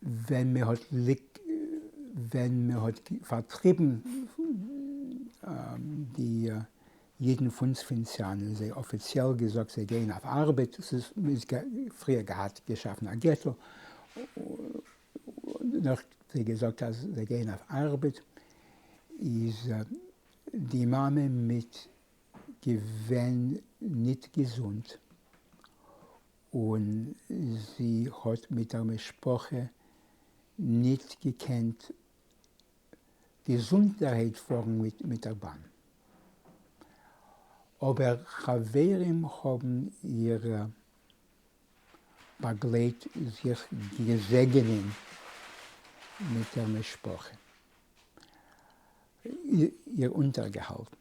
wenn man hat vertrieben die jeden von uns Finzianen, sie offiziell gesagt, sie gehen auf Arbeit, das ist früher gehabt, geschaffen ein Ghetto, nach sie gesagt hat, sie gehen auf Arbeit, ist die Mama mit Gewinn nicht gesund und sie hat mit der Sprache nicht gekannt, Gesundheit folgen mit der Bahn. Aber Chaverim haben ihre Begleit sich gesegnet mit der Sprache, ihr untergehalten.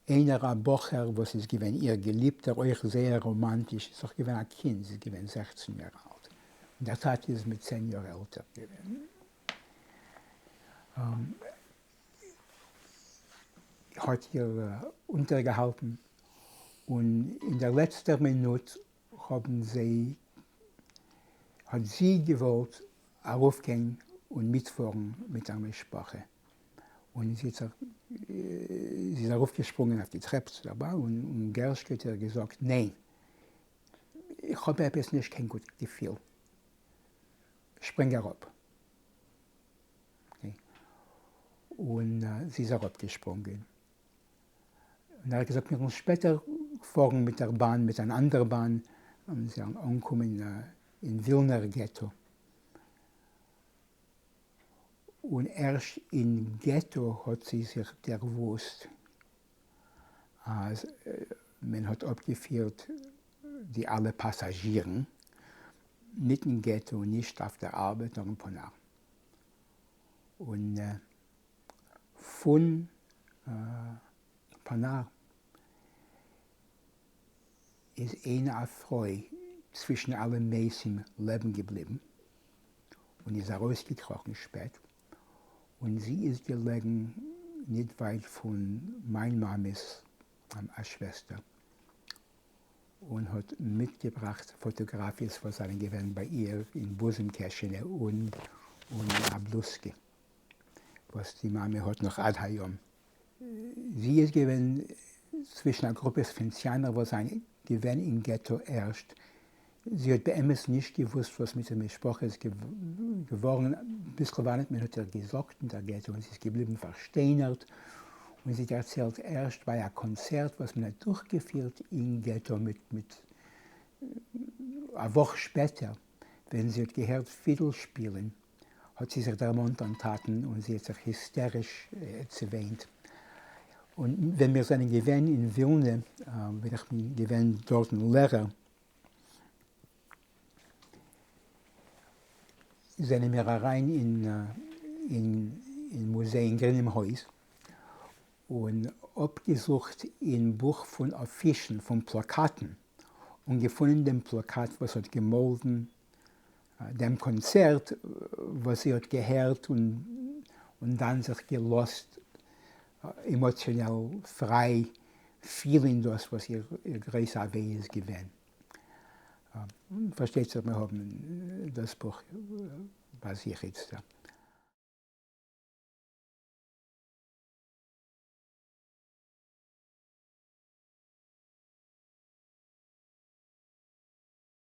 Einer Bocher, was ist gewesen, ihr Geliebter, euch sehr romantisch, ist auch gewesen ein Kind, sie ist gewesen 16 Jahre alt. Und der Tat ist mit 10 Jahren älter gewesen. Hat ihr untergehalten und in der letzten Minute hat sie gewollt aufgehen und mitfahren mit einer Sprache. Und sie ist aufgesprungen auf die Treppe dabei und Gershke hat gesagt, nein, ich habe etwas nicht kein gutes Gefühl. Spring herab. Okay. Und sie ist herabgesprungen. Und er hat gesagt, wir können später fahren mit der Bahn, mit einer anderen Bahn. Und sie haben angekommen in Wilner Ghetto. Und erst im Ghetto hat sie sich gewusst, als man hat abgeführt, die alle Passagiere, nicht im Ghetto, nicht auf der Arbeit, sondern in Panar. Und von Panar ist eine Frau zwischen allen Mädchen im Leben geblieben und ist rausgekrochen spät. Und sie ist gelegen nicht weit von meiner Mamis Schwester und hat mitgebracht Fotografien, was seinen gewesen bei ihr in Busenkästchen und eine Bluske, was die Mami hat noch Adhayom. Sie ist gewesen zwischen einer Gruppe Finzianer, was ein gewesen im Ghetto erst. Sie hat bei MS nicht gewusst, was mit der Sprache ist geworden. Ein bisschen war nicht, man hat ihr gesagt in der Ghetto und sie ist geblieben versteinert. Und sie erzählt erst bei einem Konzert, was man hat durchgeführt im Ghetto mit eine Woche später, wenn sie hat gehört Fiddle spielen, hat sie sich der Mund antaten und sie hat sich hysterisch weint. Und wenn wir seinen gewesen in Wilna, wenn ich gewesen dort ein Lehrer, sind wir rein in Museum Grünem Haus und abgesucht ein Buch von Affischen, von Plakaten und gefunden den Plakat, was hat gemolden, dem Konzert, was sie hat gehört und dann sich gelost, emotional frei, viel in das, was ihr größer Weh ist gewesen. Versteht sich, wir haben das Buch, was ich jetzt